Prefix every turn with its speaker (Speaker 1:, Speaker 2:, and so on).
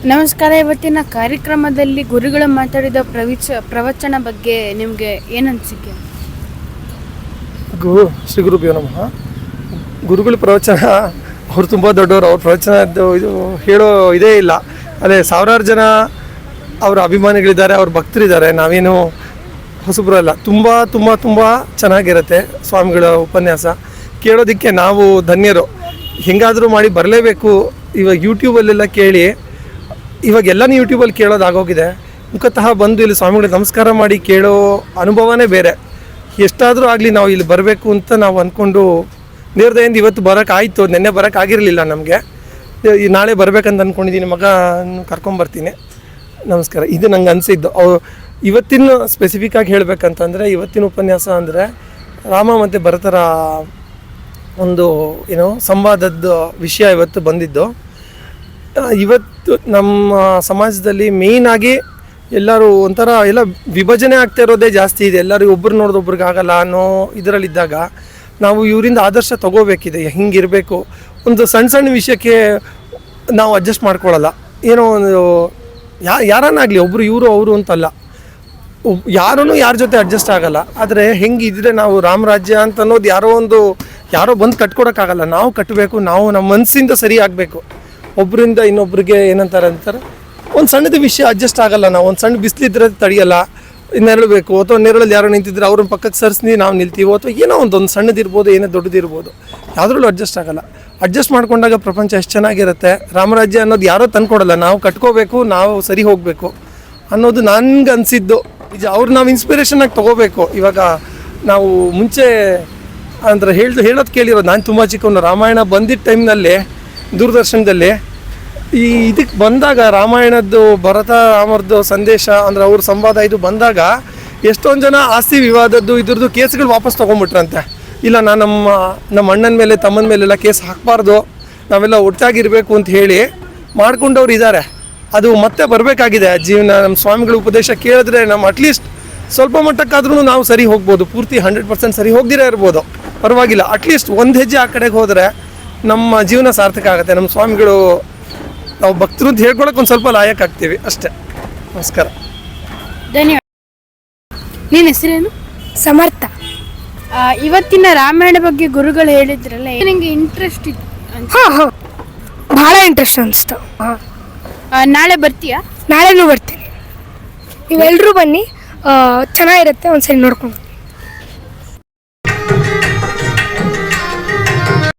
Speaker 1: ನಮಸ್ಕಾರ. ಇವತ್ತಿನ ಕಾರ್ಯಕ್ರಮದಲ್ಲಿ ಗುರುಗಳು ಮಾತಾಡಿದ ಪ್ರವಚನ ಬಗ್ಗೆ ನಿಮಗೆ ಏನು ಅನಿಸಿಕೆ?
Speaker 2: ಶ್ರೀ ಗುರುಭ್ಯೋ ನಮಃ. ಗುರುಗಳ ಪ್ರವಚನ ಅವರು ತುಂಬ ದೊಡ್ಡವರು. ಅವ್ರ ಪ್ರವಚನ ಇದು ಹೇಳೋ ಇದೇ ಇಲ್ಲ. ಅದೇ ಸಾವಿರಾರು ಜನ ಅವರ ಅಭಿಮಾನಿಗಳಿದ್ದಾರೆ, ಅವ್ರ ಭಕ್ತರಿದ್ದಾರೆ. ನಾವೇನು ಹೊಸಬ್ರಲ್ಲ. ತುಂಬ ತುಂಬ ತುಂಬ ಚೆನ್ನಾಗಿರುತ್ತೆ ಸ್ವಾಮಿಗಳ ಉಪನ್ಯಾಸ ಕೇಳೋದಕ್ಕೆ. ನಾವು ಧನ್ಯರು. ಹೆಂಗಾದರೂ ಮಾಡಿ ಬರಲೇಬೇಕು. ಇವಾಗ ಯೂಟ್ಯೂಬಲ್ಲೆಲ್ಲ ಕೇಳಿ, ಇವಾಗ ಎಲ್ಲನೂ ಯೂಟ್ಯೂಬಲ್ಲಿ ಕೇಳೋದಾಗೋಗಿದೆ. ಮುಖತಃ ಬಂದು ಇಲ್ಲಿ ಸ್ವಾಮಿಗಳಿಗೆ ನಮಸ್ಕಾರ ಮಾಡಿ ಕೇಳೋ ಅನುಭವನೇ ಬೇರೆ. ಎಷ್ಟಾದರೂ ಆಗಲಿ ನಾವು ಇಲ್ಲಿ ಬರಬೇಕು ಅಂತ ನಾವು ಅಂದ್ಕೊಂಡು ದೇವ್ರದಯಿಂದ ಇವತ್ತು ಬರೋಕ್ಕಾಯಿತು. ನೆನ್ನೆ ಬರೋಕ್ಕಾಗಿರಲಿಲ್ಲ ನಮಗೆ. ನಾಳೆ ಬರಬೇಕಂತ ಅಂದ್ಕೊಂಡಿದ್ದೀನಿ. ಮಗನ ಕರ್ಕೊಂಬರ್ತೀನಿ. ನಮಸ್ಕಾರ. ಇದು ನಂಗೆ ಅನಿಸಿದ್ದು. ಇವತ್ತಿನ ಸ್ಪೆಸಿಫಿಕ್ಕಾಗಿ ಹೇಳಬೇಕಂತಂದರೆ, ಇವತ್ತಿನ ಉಪನ್ಯಾಸ ಅಂದರೆ ರಾಮ ಮತ್ತು ಭರತರ ಒಂದು ಸಂವಾದದ ವಿಷಯ ಇವತ್ತು ಬಂದಿದ್ದು. ಇವತ್ತು ನಮ್ಮ ಸಮಾಜದಲ್ಲಿ ಮೇಯ್ನಾಗಿ ಎಲ್ಲರೂ ಒಂಥರ ಎಲ್ಲ ವಿಭಜನೆ ಆಗ್ತಾ ಇರೋದೇ ಜಾಸ್ತಿ ಇದೆ. ಎಲ್ಲರೂ ಒಬ್ರು ನೋಡಿದೊಬ್ರಿಗೆ ಆಗಲ್ಲ ಅನ್ನೋ ಇದರಲ್ಲಿದ್ದಾಗ ನಾವು ಇವರಿಂದ ಆದರ್ಶ ತೊಗೋಬೇಕಿದೆ. ಹಿಂಗಿರಬೇಕು. ಒಂದು ಸಣ್ಣ ಸಣ್ಣ ವಿಷಯಕ್ಕೆ ನಾವು ಅಡ್ಜಸ್ಟ್ ಮಾಡ್ಕೊಳ್ಳಲ್ಲ. ಏನೋ ಒಂದು ಯಾರನ್ನಾಗಲಿ, ಒಬ್ಬರು ಇವರು ಅವರು ಅಂತಲ್ಲ, ಯಾರೂ ಯಾರ ಜೊತೆ ಅಡ್ಜಸ್ಟ್ ಆಗಲ್ಲ. ಆದರೆ ಹೆಂಗಿದ್ರೆ ನಾವು ರಾಮರಾಜ್ಯ ಅಂತ ಅನ್ನೋದು ಯಾರೋ ಬಂದು ಕಟ್ಕೊಡೋಕ್ಕಾಗಲ್ಲ. ನಾವು ಕಟ್ಟಬೇಕು. ನಾವು ನಮ್ಮ ಮನಸ್ಸಿಂದ ಸರಿ ಆಗಬೇಕು. ಒಬ್ಬರಿಂದ ಇನ್ನೊಬ್ರಿಗೆ ಅಂತಾರೆ ಒಂದು ಸಣ್ಣದ ವಿಷಯ ಅಡ್ಜಸ್ಟ್ ಆಗಲ್ಲ. ನಾವು ಒಂದು ಸಣ್ಣ ಬಿಸಿಲಿದ್ರೆ ತಡೆಯಲ್ಲ, ನೆರಳಬೇಕು. ಅಥವಾ ನೆರಳಲ್ಲಿ ಯಾರೋ ನಿಂತಿದ್ರೆ ಅವ್ರನ್ನ ಪಕ್ಕಕ್ಕೆ ಸರಿಸಿ ನಾವು ನಿಲ್ತೀವೋ, ಅಥವಾ ಏನೋ ಒಂದು ಸಣ್ಣದಿರ್ಬೋದು, ಏನೇ ದೊಡ್ಡದಿರ್ಬೋದು, ಯಾವುದ್ರಲ್ಲೂ ಅಡ್ಜಸ್ಟ್ ಆಗಲ್ಲ. ಅಡ್ಜಸ್ಟ್ ಮಾಡ್ಕೊಂಡಾಗ ಪ್ರಪಂಚ ಎಷ್ಟು ಚೆನ್ನಾಗಿರುತ್ತೆ. ರಾಮರಾಜ್ಯ ಅನ್ನೋದು ಯಾರೋ ತಂದ್ಕೊಡಲ್ಲ. ನಾವು ಕಟ್ಕೋಬೇಕು, ನಾವು ಸರಿ ಹೋಗಬೇಕು ಅನ್ನೋದು ನನಗೆ ಅನಿಸಿದ್ದು. ಅವ್ರು ನಾವು ಇನ್ಸ್ಪಿರೇಷನಾಗಿ ತೊಗೋಬೇಕು. ಇವಾಗ ನಾವು ಮುಂಚೆ ಅಂದರೆ ಹೇಳೋದು ಕೇಳಿರೋದು. ನಾನು ತುಂಬ ಚಿಕ್ಕವನು. ರಾಮಾಯಣ ಬಂದಿದ್ದ ಟೈಮ್ನಲ್ಲಿ ದೂರದರ್ಶನದಲ್ಲಿ ಇದಕ್ಕೆ ಬಂದಾಗ, ರಾಮಾಯಣದ್ದು ಭರತ ರಾಮರದ್ದು ಸಂದೇಶ ಅಂದರೆ ಅವ್ರ ಸಂವಾದ ಇದು ಬಂದಾಗ, ಎಷ್ಟೊಂದು ಜನ ಆಸ್ತಿ ವಿವಾದದ್ದು ಇದ್ರದ್ದು ಕೇಸ್ಗಳು ವಾಪಸ್ ತೊಗೊಂಡ್ಬಿಟ್ರಂತೆ. ಇಲ್ಲ, ನಾನು ನಮ್ಮ ಅಣ್ಣನ ಮೇಲೆ ತಮ್ಮನ ಮೇಲೆಲ್ಲ ಕೇಸ್ ಹಾಕಬಾರ್ದು, ನಾವೆಲ್ಲ ಒಟ್ಟಾಗಿರಬೇಕು ಅಂತ ಹೇಳಿ ಮಾಡ್ಕೊಂಡವ್ರು ಇದ್ದಾರೆ. ಅದು ಮತ್ತೆ ಬರಬೇಕಾಗಿದೆ ಜೀವನ. ನಮ್ಮ ಸ್ವಾಮಿಗಳ ಉಪದೇಶ ಕೇಳಿದ್ರೆ ನಮ್ಮ ಅಟ್ಲೀಸ್ಟ್ ಸ್ವಲ್ಪ ಮಟ್ಟಕ್ಕಾದ್ರೂ ನಾವು ಸರಿ ಹೋಗ್ಬೋದು. ಪೂರ್ತಿ 100% ಸರಿ ಹೋಗ್ದಿರೇ ಇರ್ಬೋದು, ಪರವಾಗಿಲ್ಲ. ಅಟ್ಲೀಸ್ಟ್ ಒಂದು ಹೆಜ್ಜೆ ಆ ಕಡೆಗೆ ಹೋದರೆ ನಮ್ಮ ಜೀವನ ಸಾರ್ಥಕ ಆಗುತ್ತೆ. ನಮ್ಮ ಸ್ವಾಮಿಗಳು ನಾವು ಭಕ್ತರು ಅಂತ ಹೇಳ್ಕೊಳಕ್ಕೆ ಒಂದು ಸ್ವಲ್ಪ ಲಾಯಕ್ ಆಗ್ತೀವಿ ಅಷ್ಟೇ. ನಮಸ್ಕಾರ.
Speaker 1: ಧನ್ಯವಾದ. ನಿನ್ನ ಹೆಸರೇನು?
Speaker 3: ಸಮರ್ಥ.
Speaker 1: ಇವತ್ತಿನ ರಾಮಾಯಣ ಬಗ್ಗೆ ಗುರುಗಳು ಹೇಳಿದ್ರಲ್ಲ, ನಿಮಗೆ ಇಂಟ್ರೆಸ್ಟ್ ಇತ್ತು?
Speaker 3: ಹಾಂ, ಭಾಳ ಇಂಟ್ರೆಸ್ಟ್ ಅನಿಸ್ತು.
Speaker 1: ನಾಳೆ ಬರ್ತೀಯಾ?
Speaker 3: ನಾಳೆನೂ ಬರ್ತೀನಿ. ನೀವೆಲ್ಲರೂ ಬನ್ನಿ, ಚೆನ್ನಾಗಿರುತ್ತೆ. ಒಂದ್ಸರಿ ನೋಡ್ಕೊಂಡು